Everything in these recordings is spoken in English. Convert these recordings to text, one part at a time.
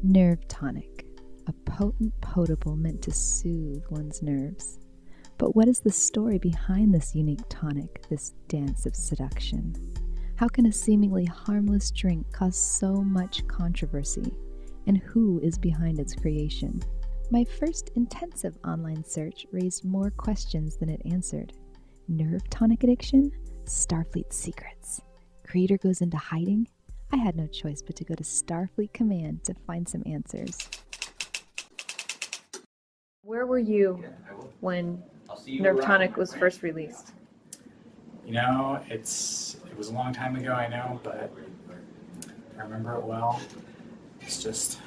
Nerve tonic, a potent potable meant to soothe one's nerves. But what is the story behind this unique tonic, this dance of seduction? How can a seemingly harmless drink cause so much controversy? And who is behind its creation? My first intensive online search raised more questions than it answered. Nerve tonic addiction? Starfleet secrets. Creator goes into hiding? I had no choice but to go to Starfleet Command to find some answers. Where were you when Nerve Tonic was first released? You know, it was a long time ago, I know, but I remember it well. It's just,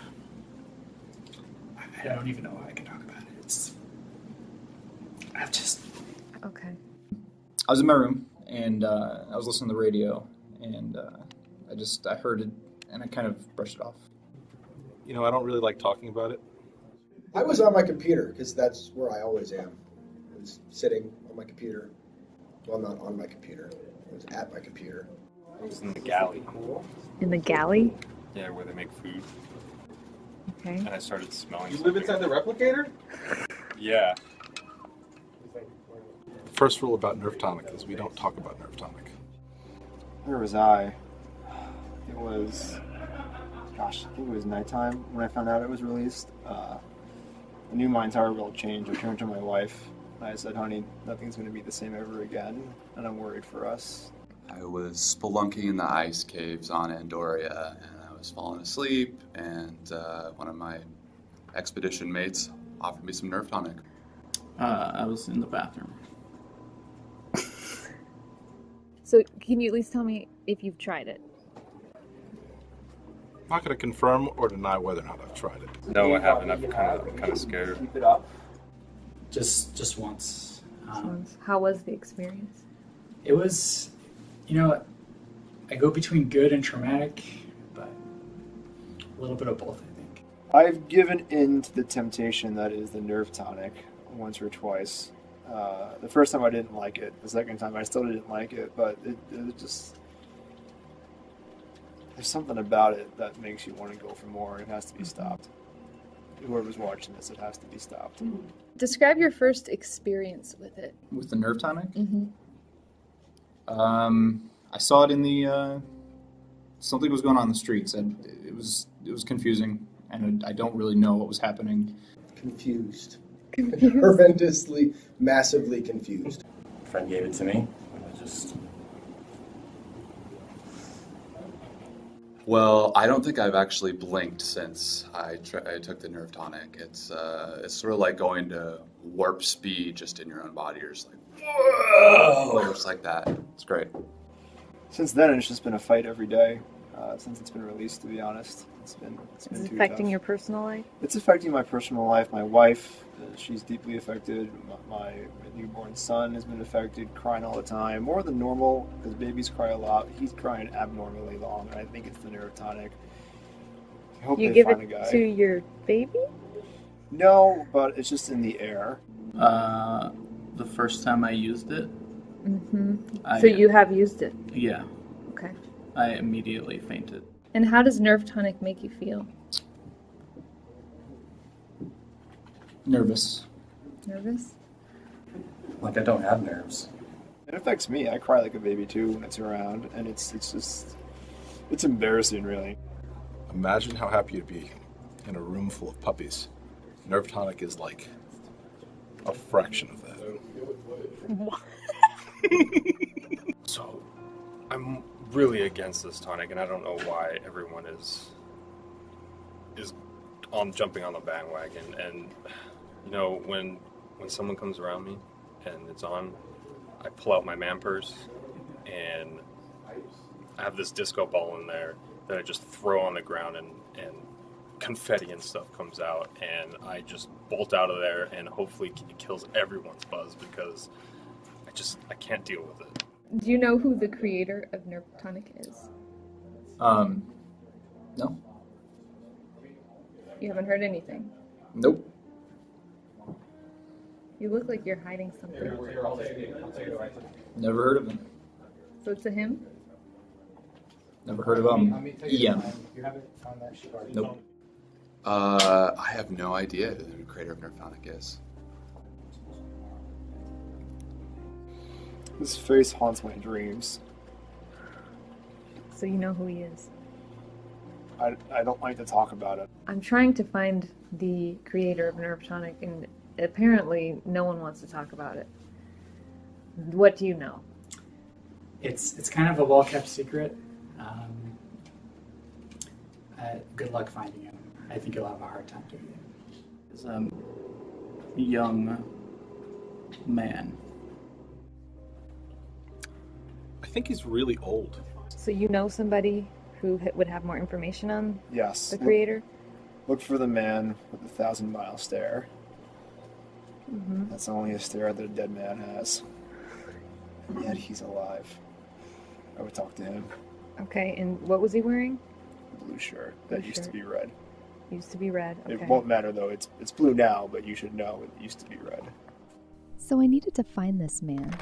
I don't even know how I can talk about it. Okay. I was in my room, and I was listening to the radio, and I heard it, and I kind of brushed it off. You know, I don't really like talking about it. I was on my computer, because that's where I always am. I was sitting on my computer. Well, not on my computer. I was at my computer. I was in the galley. In the galley? Yeah, where they make food. Okay. And I started smelling You live inside the replicator? Yeah. The first rule about Nerve Tonic is we don't talk about Nerve Tonic. Where was I? It was, I think it was nighttime when I found out it was released. I knew my entire world changed. I turned to my wife and I said, honey, nothing's going to be the same ever again, and I'm worried for us. I was spelunking in the ice caves on Andoria, and I was falling asleep, and one of my expedition mates offered me some Nerve Tonic. I was in the bathroom. So can you at least tell me if you've tried it? I'm not going to confirm or deny whether or not I've tried it. No, I haven't. I'm kind of scared. Keep it up. Just once. How was the experience? It was, you know, I go between good and traumatic, but a little bit of both, I think. I've given in to the temptation that is the Nerve Tonic once or twice. The first time I didn't like it. The second time I still didn't like it, but it just... There's something about it that makes you want to go for more. It has to be stopped. Whoever's watching this, it has to be stopped. Describe your first experience with it. With the Nerve Tonic? Mm-hmm. I saw it in the, something was going on in the streets, and it was confusing, and I don't really know what was happening. Confused. Horrendously, massively confused. A friend gave it to me. Well, I don't think I've actually blinked since I took the Nerve Tonic. It's sort of like going to warp speed just in your own body. You're just like, whoa! Just like that. It's great. Since then, it's just been a fight every day. Since it's been released, to be honest. It's been Is it too affecting tough. your personal life? It's affecting my personal life. My wife, she's deeply affected. My newborn son has been affected, crying all the time. More than normal, because babies cry a lot. He's crying abnormally long, and I think it's the Nerve Tonic. I hope You they give find it a guy. to your baby? No, but it's just in the air. The first time I used it. Mm-hmm. So you have used it? Yeah. Okay. I immediately fainted. And how does Nerve Tonic make you feel? Nervous. Nervous? Like I don't have nerves. It affects me. I cry like a baby too when it's around, and it's embarrassing, really. Imagine how happy you'd be in a room full of puppies. Nerve Tonic is like a fraction of that. What? So, I'm really against this tonic, and I don't know why everyone is jumping on the bandwagon. And you know, when someone comes around me and it's on, I pull out my man purse and I have this disco ball in there that I just throw on the ground, and confetti and stuff comes out, and I just bolt out of there, and hopefully it kills everyone's buzz, because I can't deal with it. Do you know who the creator of Nerve Tonic is? No. You haven't heard anything? Nope. You look like you're hiding something. Never heard of him. So it's a him? Never heard of EM. Nope. I have no idea who the creator of Nerf Tonic is. His face haunts my dreams. So you know who he is. I don't like to talk about it. I'm trying to find the creator of Nerf Tonic, and apparently no one wants to talk about it. What do you know? It's kind of a well-kept secret. Good luck finding him. I think you'll have a hard time doing it. He's a young man. I think he's really old. So you know somebody who would have more information on Yes. the creator? Look for the man with the 1,000-mile stare. Mm-hmm. That's only a stare that a dead man has. And yet he's alive. I would talk to him. Okay, and what was he wearing? Blue shirt. That Blue used to shirt. be red. Used to be red. Okay. It won't matter though. It's blue now, but you should know it used to be red. So I needed to find this man.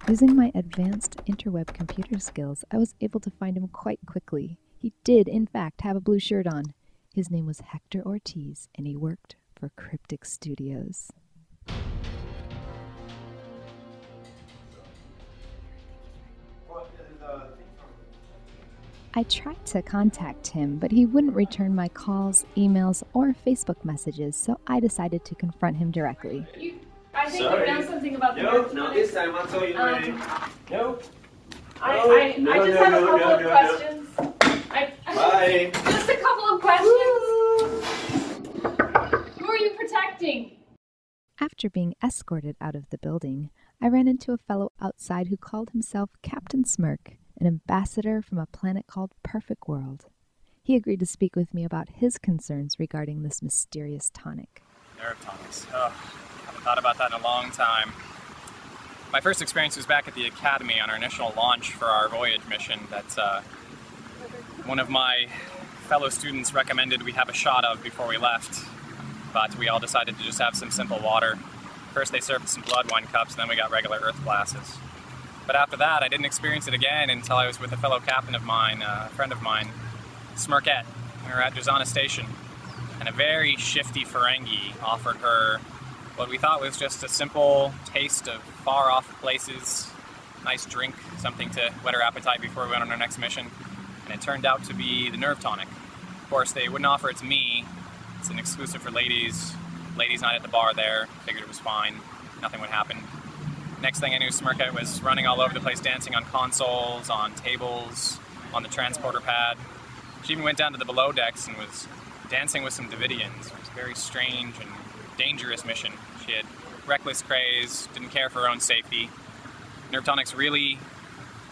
Using my advanced interweb computer skills, I was able to find him quite quickly. He did, in fact, have a blue shirt on. His name was Hector Ortiz, and he worked for Cryptic Studios. I tried to contact him, but he wouldn't return my calls, emails, or Facebook messages, so I decided to confront him directly. I think you found something about the Nope, not this time. I'll tell you later. Nope. I just have a couple of questions. Bye. Just a couple of questions. Who are you protecting? After being escorted out of the building, I ran into a fellow outside who called himself Captain Smirk, an ambassador from a planet called Perfect World. He agreed to speak with me about his concerns regarding this mysterious tonic. Nerve tonics. Oh, I haven't thought about that in a long time. My first experience was back at the Academy on our initial launch for our voyage mission that one of my fellow students recommended we have a shot of before we left, but we all decided to just have some simple water. First they served some blood wine cups, and then we got regular earth glasses. But after that, I didn't experience it again until I was with a fellow captain of mine, a friend of mine, Smirkette. We were at Drazana Station, and a very shifty Ferengi offered her what we thought was just a simple taste of far-off places, nice drink, something to whet her appetite before we went on our next mission. And it turned out to be the Nerve Tonic. Of course, they wouldn't offer it to me. It's an exclusive for ladies. Ladies' night at the bar there. Figured it was fine. Nothing would happen. Next thing I knew, Smirkette was running all over the place, dancing on consoles, on tables, on the transporter pad. She even went down to the below decks and was dancing with some Duguidians. It was a very strange and dangerous mission. She had reckless craze, didn't care for her own safety. Nerve Tonics really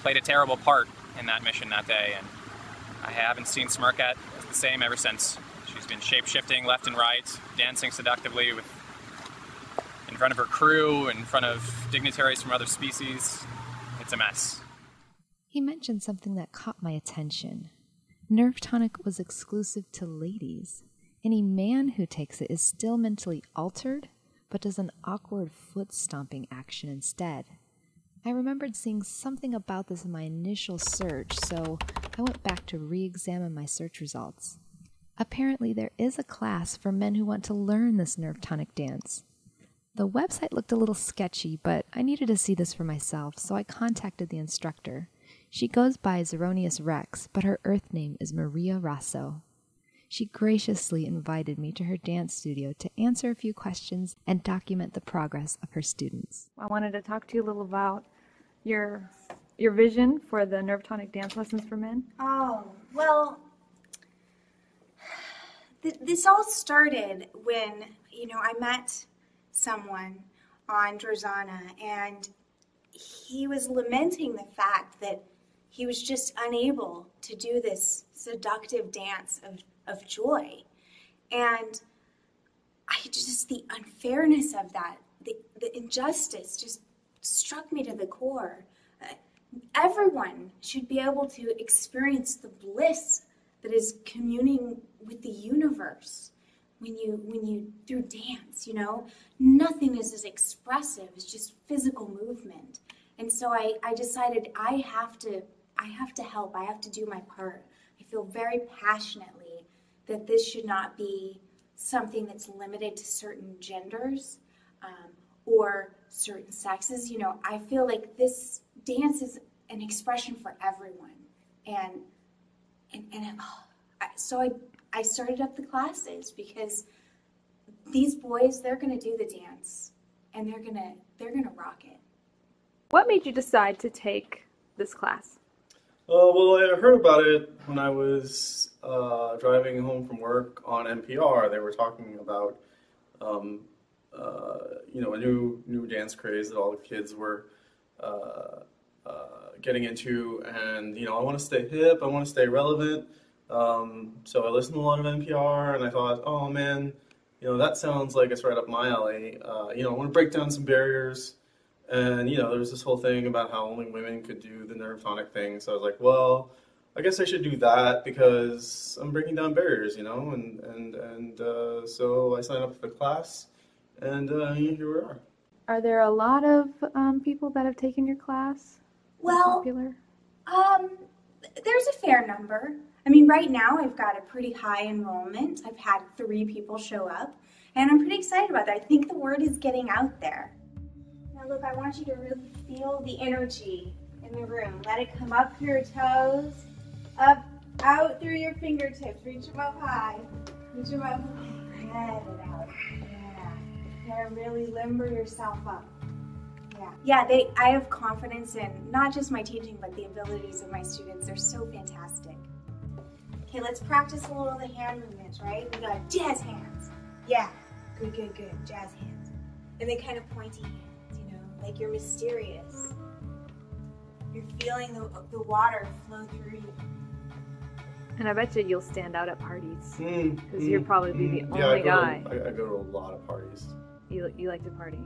played a terrible part in that mission that day, and I haven't seen Smirkette the same ever since. She's been shape-shifting left and right, dancing seductively in front of her crew, in front of dignitaries from other species. It's a mess. He mentioned something that caught my attention. Nerve Tonic was exclusive to ladies. Any man who takes it is still mentally altered, but does an awkward foot-stomping action instead. I remembered seeing something about this in my initial search, so I went back to re-examine my search results. Apparently there is a class for men who want to learn this Nerve Tonic dance. The website looked a little sketchy, but I needed to see this for myself, so I contacted the instructor. She goes by Zeronius Rex, but her Earth name is Maria Rosseau. She graciously invited me to her dance studio to answer a few questions and document the progress of her students. I wanted to talk to you a little about your vision for the Nerve Tonic dance lessons for men. Oh, well, this all started when, I met someone on Drazana, and he was lamenting the fact that he was just unable to do this seductive dance of joy. And the unfairness of that, the injustice just struck me to the core. Everyone should be able to experience the bliss that is communing with the universe when you through dance, nothing is as expressive as just physical movement. And so I decided I have to help. I have to do my part. I feel very passionately that this should not be something that's limited to certain genders or certain sexes. You know, I feel like this dance is an expression for everyone. So I started up the classes because these boys, they're gonna do the dance and they're gonna rock it. What made you decide to take this class? Well, I heard about it when I was driving home from work on NPR. They were talking about, you know, a new dance craze that all the kids were getting into, and you know, I want to stay hip, I want to stay relevant. So I listened to a lot of NPR, and I thought, oh man, you know, that sounds like it's right up my alley. You know, I want to break down some barriers. And, you know, there was this whole thing about how only women could do the nerve tonic thing. So I was like, well, I guess I should do that because I'm breaking down barriers, you know. And so I signed up for the class, and here we are. Are there a lot of people that have taken your class? Well, popular? There's a fair number. I mean, right now I've got a pretty high enrollment. I've had 3 people show up, and I'm pretty excited about that. I think the word is getting out there. Now look, I want you to really feel the energy in the room. Let it come up through your toes, up, out through your fingertips. Reach them up high. Reach them up high. Let it out. Yeah. You gotta really limber yourself up. Yeah, I have confidence in not just my teaching, but the abilities of my students. They're so fantastic. Okay, let's practice a little of the hand movements, right? We got jazz hands. Yeah, good. Jazz hands. And then kind of pointy hands. Like you're mysterious. You're feeling the water flow through you. And I bet you'll stand out at parties. Because you'll probably be the only guy. I go to a lot of parties. You like to party?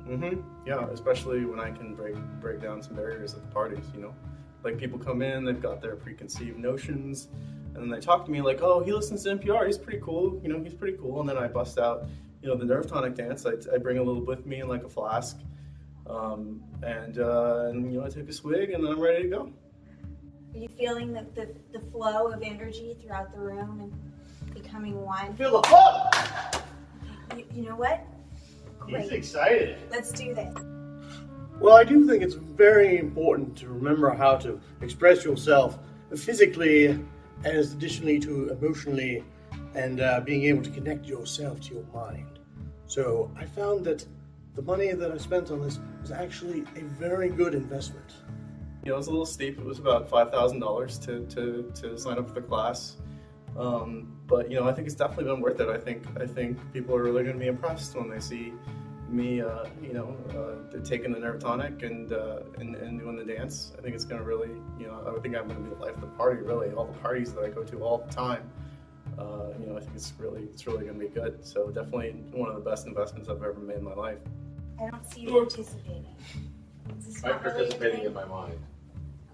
Yeah, especially when I can break down some barriers at the parties, you know? Like people come in, they've got their preconceived notions, and then they talk to me like, oh, he listens to NPR, he's pretty cool, you know, he's pretty cool. And then I bust out, you know, the nerve tonic dance. I bring a little with me in like a flask. And you know, I take a swig and then I'm ready to go. Are you feeling the flow of energy throughout the room and becoming one? Feel the flow! Okay, you know what? Great. He's excited. Let's do this. Well, I do think it's very important to remember how to express yourself physically as additionally to emotionally and being able to connect yourself to your mind. So I found that the money that I spent on this was actually a very good investment. You know, it was a little steep. It was about $5,000 to sign up for the class. But you know, I think it's definitely been worth it. I think people are really going to be impressed when they see me, you know, taking the nerve tonic and doing the dance. I think it's going to really, you know, I think I'm going to be the life of the party. Really, all the parties that I go to all the time. You know, I think it's really going to be good. So definitely one of the best investments I've ever made in my life. I don't see you participating. I'm participating in my mind.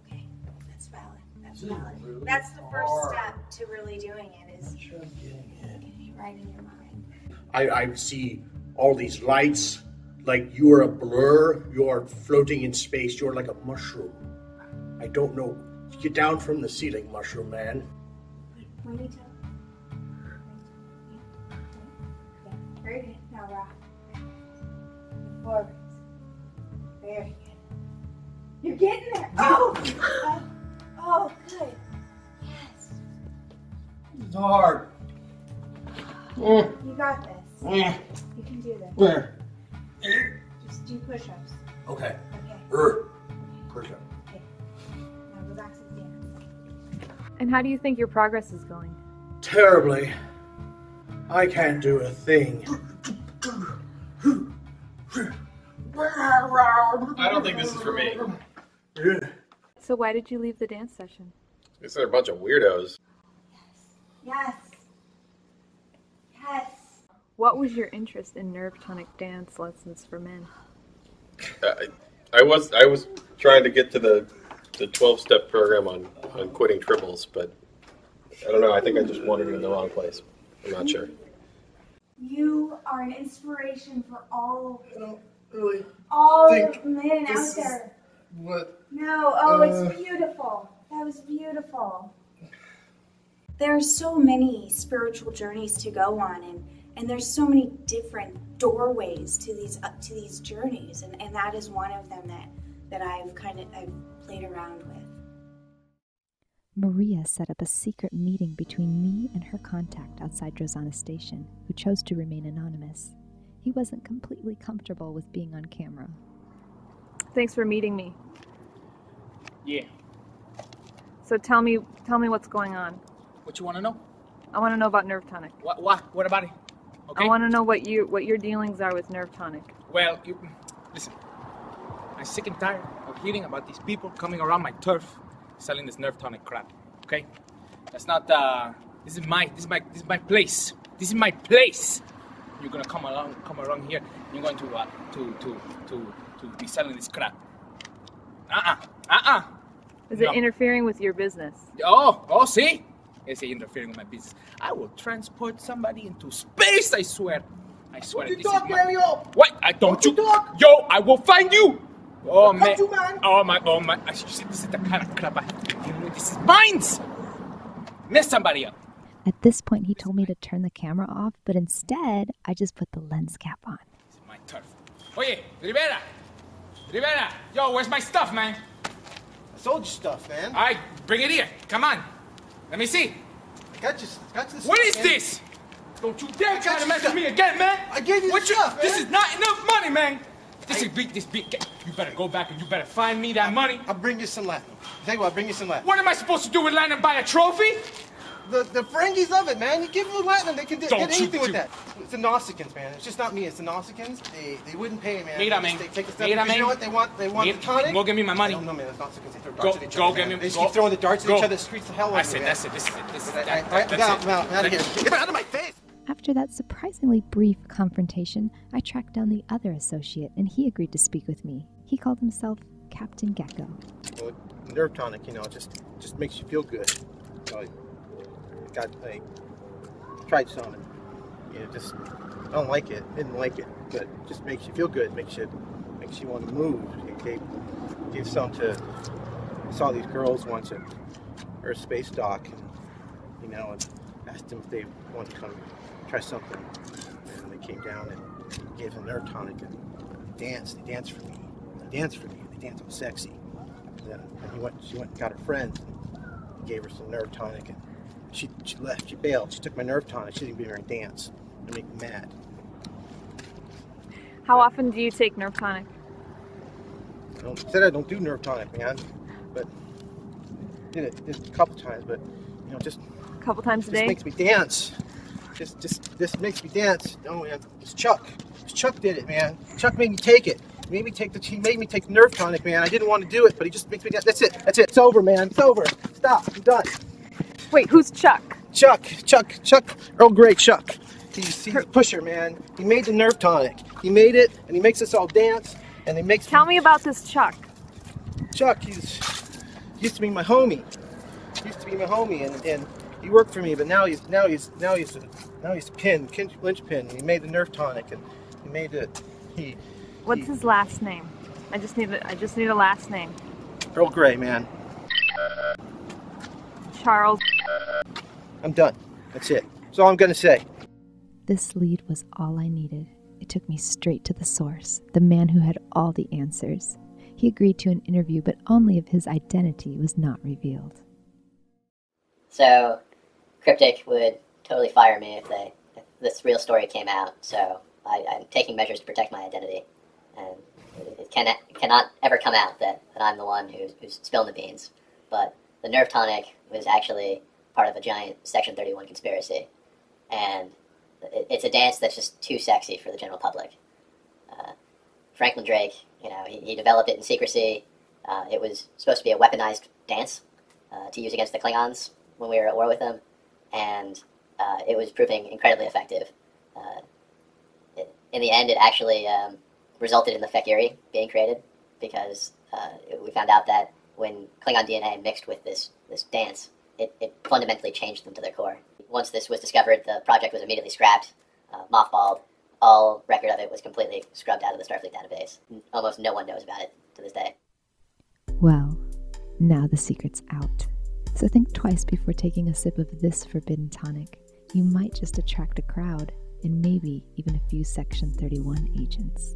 Okay, that's valid. That's valid. That's the first step to really doing it, is getting it right in your mind. I see all these lights, like you're a blur, you're floating in space, you're like a mushroom. I don't know. Get down from the ceiling, mushroom man. Pointy toe. Very good. Now rock. Forwards. Very good. You're getting there. Oh! Oh, good. Yes. It's hard. You got this. You can do this. Where? Just do push-ups. Okay. Okay. Push-up. Okay. Now relax and dance. And how do you think your progress is going? Terribly. I can't do a thing. I don't think this is for me. So why did you leave the dance session? Because they're a bunch of weirdos. Yes. Yes. What was your interest in nerve tonic dance lessons for men? I was trying to get to the 12-step program on quitting tribbles, but I don't know. I think I just wandered in the wrong place. I'm not sure. You are an inspiration for all really the men out there. What? No, it's beautiful. That was beautiful. There are so many spiritual journeys to go on, And there's so many different doorways to these journeys, and that is one of them that I've played around with. Maria set up a secret meeting between me and her contact outside Drozana Station, who chose to remain anonymous. He wasn't completely comfortable with being on camera. Thanks for meeting me. Yeah. So tell me what's going on. What you want to know? I want to know about Nerve Tonic. What about it? Okay. I want to know what your dealings are with Nerve Tonic. Well, listen. I'm sick and tired of hearing about these people coming around my turf selling this Nerve Tonic crap. Okay? That's not. This is my place. This is my place. You're gonna come around here. And you're going to be selling this crap. Is it interfering with your business? Oh, see? Is he interfering with my business? I will transport somebody into space, I swear. I swear. Don't you talk, Elio! What? Don't you talk? Yo, I will find you! Oh, man. Oh, my. This is the kind of crap I have to deal with. This is mine! Mess somebody up. At this point, he told me to turn the camera off, but instead, I just put the lens cap on. This is my turf. Oye, Rivera! Yo, where's my stuff, man? I sold you stuff, man. All right, bring it here. Come on. Let me see. I got you this. What is this? Don't you dare try to mess with me again, man. I gave you the stuff, man. This is not enough money, man. This big. You better go back and you better find me that money. I'll bring you some Latin. Tell you what, I'll bring you some Latin. What am I supposed to do with Latin and buy a trophy? The Ferengis love it, man. You give them Latin, they can get anything with that. It's the Nausicans, man. It's just not me. It's the Nausicans. They wouldn't pay, man. Mira, man. They take the stuff. You know what they want? They want the tonic. Go give me my money. I don't know, man. The Nausicans, they throw darts at each other. Go get me. They just keep throwing the darts at each other. The streets the hell out of me. That's it. This is it. I'm out of here. Get out of my face. After that surprisingly brief confrontation, I tracked down the other associate, and he agreed to speak with me. He called himself Captain Gecko. Well, Nerve Tonic, just makes you feel good. So I tried some, and just I don't like it. Didn't like it, but it just makes you feel good. Makes you want to move. Gave some to. I saw these girls once at Earth Space Dock, and and asked them if they wanted to come try something, and they came down and gave them Nerve Tonic and danced. They danced for me. They danced all sexy. And then she went and got her friends and gave her some Nerve Tonic, and she left. She bailed. She took my Nerve Tonic. She didn't be here and dance. It made me mad. How often do you take Nerve Tonic? I said I don't do Nerve Tonic, man, but did it a couple times. But just a couple times a day. Makes me dance. This makes me dance. Oh man, it's Chuck. Chuck did it, man. Chuck made me take it. He made me take the Nerve Tonic, man. I didn't want to do it, but he just makes me dance. That's it. It's over, man. It's over. Stop. I'm done. Wait, who's Chuck? Chuck. Earl Grey Chuck. He's a pusher, man. He made the Nerve Tonic. He made it, and he makes us all dance. And he makes. Tell me about this Chuck. Chuck, he used to be my homie. And he worked for me, but now he's linchpin. He made the Nerve Tonic, and he made it. What's his last name? I just need a last name. Earl Grey, man. Charles. I'm done. That's it. That's all I'm gonna say. This lead was all I needed. It took me straight to the source, the man who had all the answers. He agreed to an interview, but only if his identity was not revealed. So, Cryptic would totally fire me if this real story came out, so I'm taking measures to protect my identity. And it cannot ever come out that I'm the one who's spilling the beans. But the Nerve Tonic was actually part of a giant Section 31 conspiracy. And it's a dance that's just too sexy for the general public. Franklin Drake, he developed it in secrecy. It was supposed to be a weaponized dance to use against the Klingons when we were at war with them. And it was proving incredibly effective. In the end, it actually resulted in the Farkaly being created, because we found out that when Klingon DNA mixed with this dance, it fundamentally changed them to their core. Once this was discovered, the project was immediately scrapped, mothballed. All record of it was completely scrubbed out of the Starfleet database. Almost no one knows about it to this day. Well, now the secret's out. So think twice before taking a sip of this forbidden tonic. You might just attract a crowd. and maybe even a few Section 31 agents.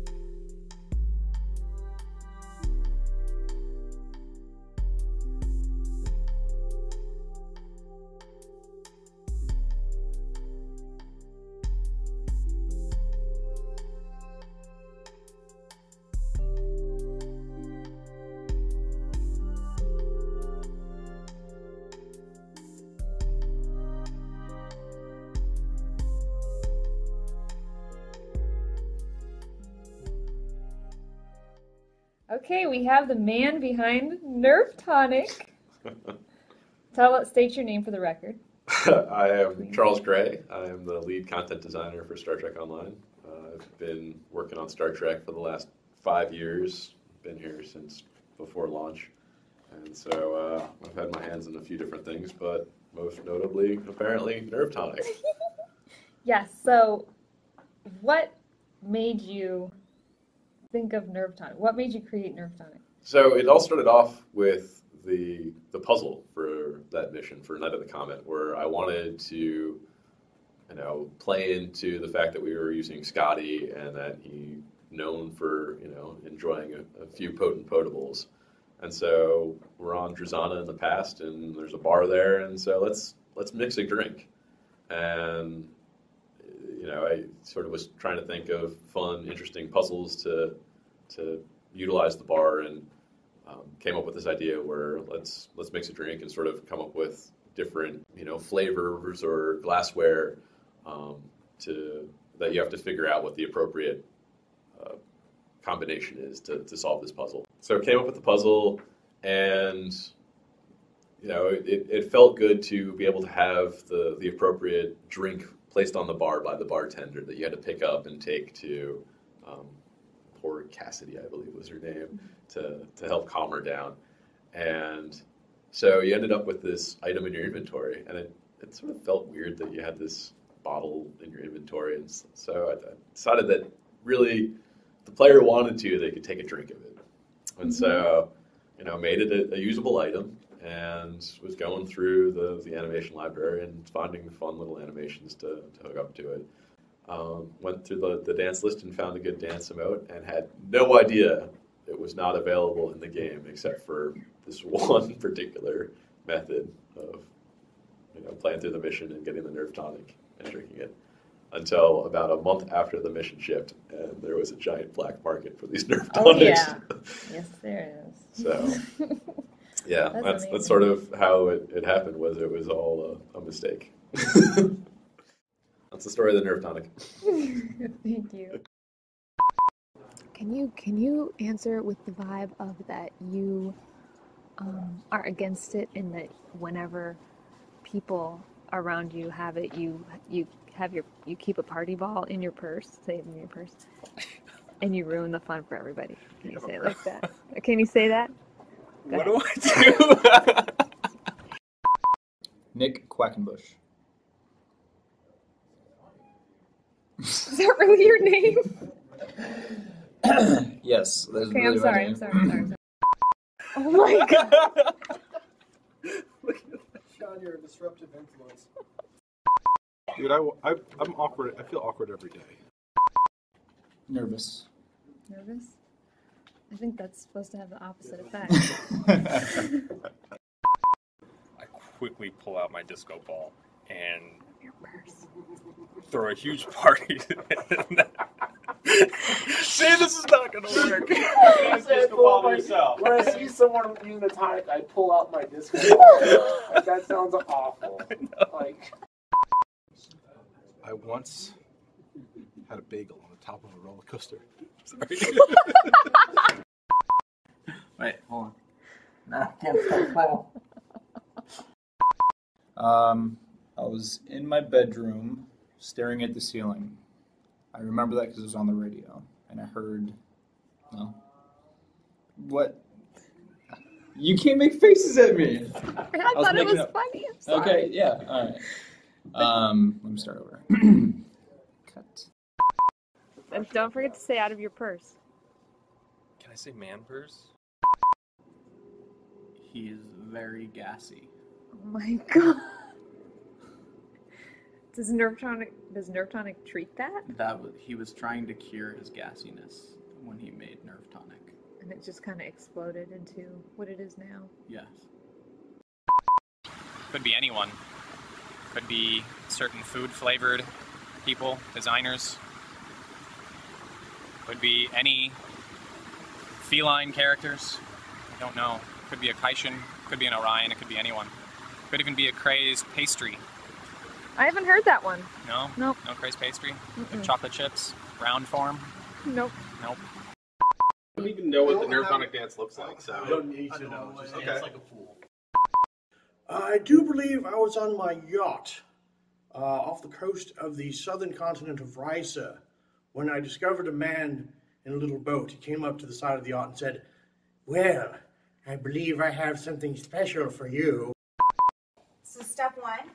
Okay, we have the man behind Nerf Tonic. State your name for the record. I am Charles Gray. I am the lead content designer for Star Trek Online. I've been working on Star Trek for the last 5 years. Been here since before launch. And so I've had my hands in a few different things, but most notably, apparently, Nerf Tonic. Yes, so what made you think of Nerf Tonic? What made you create Nerf Tonic? So it all started off with the puzzle for that mission for Night of the Comet, where I wanted to, play into the fact that we were using Scotty and that he known for, enjoying a few potent potables. And so we're on Drozana in the past, and there's a bar there, and so let's mix a drink. And I sort of was trying to think of fun, interesting puzzles to utilize the bar, and came up with this idea where let's mix a drink and sort of come up with different flavors or glassware that you have to figure out what the appropriate combination is to solve this puzzle. So came up with the puzzle, and it felt good to be able to have the appropriate drink placed on the bar by the bartender that you had to pick up and take to poor Cassidy, I believe was her name, to help calm her down. And so you ended up with this item in your inventory, and it sort of felt weird that you had this bottle in your inventory. And so I decided that really, if the player wanted to, they could take a drink of it. And so, made it a usable item, and was going through the animation library and finding fun little animations to hook up to it. Went through the dance list and found a good dance emote, and had no idea it was not available in the game except for this one particular method of playing through the mission and getting the Nerf Tonic and drinking it. Until about a month after the mission shipped, and there was a giant black market for these Nerf Tonics. Oh yeah, yes there is. So yeah, that's sort of how it happened. It was all a mistake. That's the story of the Nerf Tonic. Thank you. Can you answer with the vibe of that you are against it, in that whenever people around you have it, you keep a party ball in your purse, save in your purse, and you ruin the fun for everybody. Can you say it like that? Can you say that? What do I do? Nick Quackenbush. Is that really your name? Yes, that's Okay, really I'm sorry. my name. I'm sorry. Oh my god. Sean, you're a disruptive influence. Dude, I'm awkward. I feel awkward every day. Nervous. Nervous? I think that's supposed to have the opposite effect. I quickly pull out my disco ball and throw a huge party. See, this is not going to work. When I see someone using the tonic, I pull out my disco ball. Like, that sounds awful. Like, I once had a bagel on the top of a roller coaster. Sorry. Wait, hold on. No, I can't stop playing. I was in my bedroom staring at the ceiling. I remember that because it was on the radio, and I heard, no. What? You can't make faces at me. I thought it was funny. I'm sorry. Okay, yeah, all right. Let me start over. Cut. And don't forget to say out of your purse. Can I say man purse? He's very gassy. Oh my god. Does Nerve Tonic treat that? He was trying to cure his gassiness when he made Nerve Tonic. And it just kind of exploded into what it is now. Yes. Could be anyone. Could be certain food-flavored people, designers. Could be any feline characters. I don't know. Could be a Kaishin, could be an Orion, it could be anyone. Could even be a crazed pastry. I haven't heard that one. No? Nope. No crazed pastry? Mm-mm. Like chocolate chips? Round form? Nope. Nope. I don't even know what the Nerve Tonic dance looks like, so... You don't need to know. Just Okay. dance like a fool. I do believe I was on my yacht off the coast of the southern continent of Risa when I discovered a man in a little boat. He came up to the side of the yacht and said, "Well, I believe I have something special for you." So step one,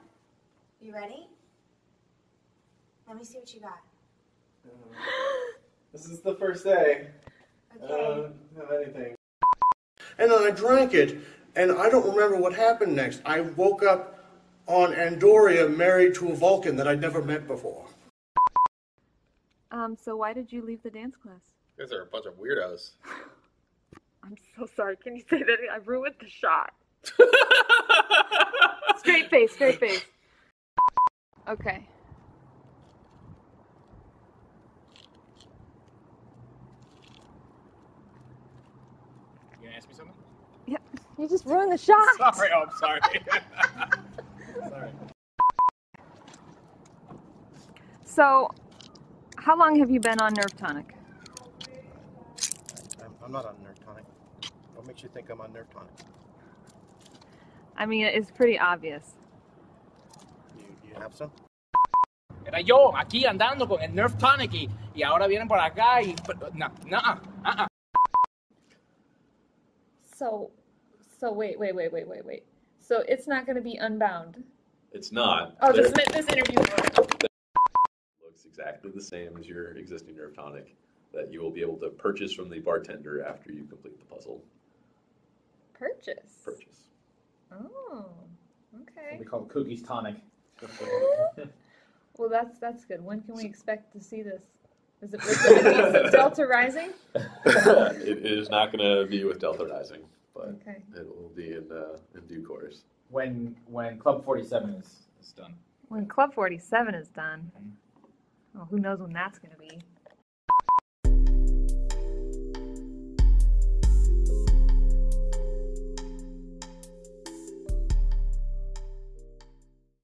you ready? Let me see what you got. This is the first day. Okay. Don't have anything. And then I drank it, and I don't remember what happened next. I woke up on Andoria married to a Vulcan that I'd never met before. So why did you leave the dance class? You guys are a bunch of weirdos. I'm so sorry. Can you say that? I ruined the shot. Straight face, straight face. Okay. You gonna ask me something? Yeah, you just ruined the shot. Sorry, oh, I'm sorry. Sorry. So, how long have you been on Nerve Tonic? I'm not on Nerve Tonic. What makes you think I'm on Nerve Tonic? I mean, it's pretty obvious. You have some? Era yo, aquí andando con el Nerve Tonic y ahora vienen por acá y... No. So wait. So it's not going to be Unbound? It's not. Oh, this interview. Looks exactly the same as your existing Nerve Tonic that you will be able to purchase from the bartender after you complete the puzzle. Purchase? Purchase. Oh, okay. We call it Cookies Tonic. Well, that's good. When can we expect to see this? Is it Delta Rising? It is not going to be with Delta Rising, but Okay. it will be in due course. When Club 47 is done. When Club 47 is done. Oh, who knows when that's going to be?